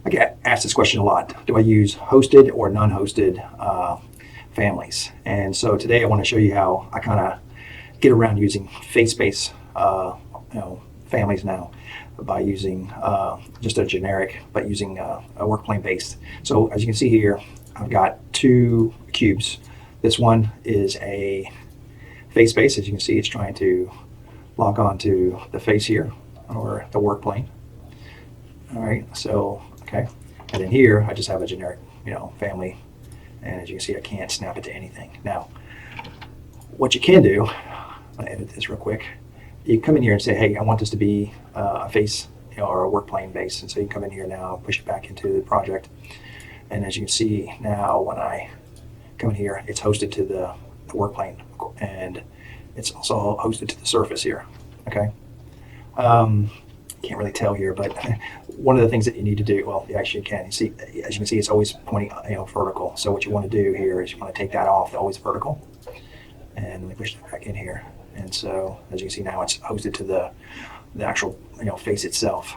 I get asked this question a lot. Do I use hosted or non-hosted families? And so today I want to show you how I kind of get around using face-based families now by using just a generic, but using a work plane based. So as you can see here, I've got two cubes. This one is a face base. As you can see, it's trying to lock onto the face here, or the work plane. All right, so, okay. And then here, I just have a generic, family. And as you can see, I can't snap it to anything. Now, what you can do, I'm gonna edit this real quick. You come in here and say, hey, I want this to be a face, or a work plane base. And so you come in here now, push it back into the project. And as you can see now, when I come in here, it's hosted to the work plane, and it's also hosted to the surface here, okay? Can't really tell here, but one of the things that you need to do, well, you actually can. You see, as you can see, it's always pointing, vertical. So what you want to do here is you want to take that off, always vertical, and let me push that back in here. And so, as you can see now, it's hosted to the actual, face itself.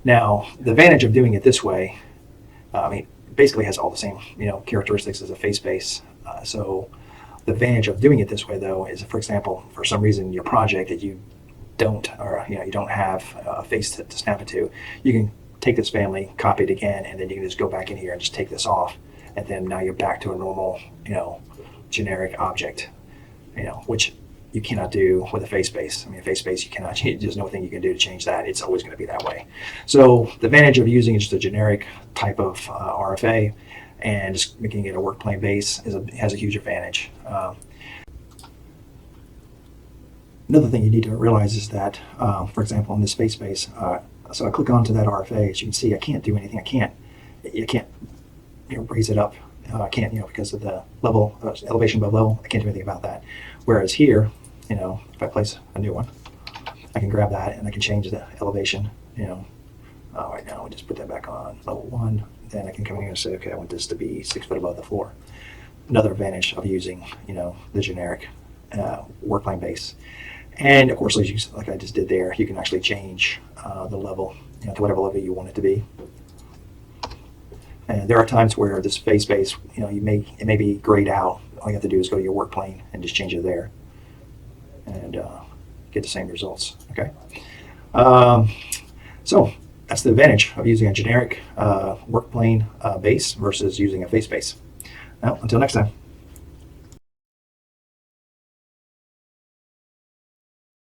Now, the advantage of doing it this way, basically has all the same, characteristics as a face base. So the advantage of doing it this way, though, is, for example, for some reason your project that you don't, or you don't have a face to snap it to, you can take this family, copy it again, and then you can just go back in here and just take this off, and then now you're back to a normal, generic object, which you cannot do with a face base. A face base, you cannot change. There's nothing you can do to change that. It's always going to be that way. So the advantage of using just a generic type of RFA and just making it a work plane base has a huge advantage. Another thing you need to realize is that, for example, in this face base, so I click onto that RFA. As you can see, I can't do anything. I can't raise it up. I can't, because of the level, elevation above level. I can't do anything about that. Whereas here, if I place a new one, I can grab that and I can change the elevation. Right now, I'll just put that back on level 1. Then I can come in here and say, okay, I want this to be 6 foot above the floor. Another advantage of using, the generic work plane base. And of course, like I just did there, you can actually change the level, to whatever level you want it to be. And there are times where this face base, it may be grayed out. All you have to do is go to your work plane and just change it there, and get the same results. Okay. So that's the advantage of using a generic work plane base versus using a face base. Now, until next time.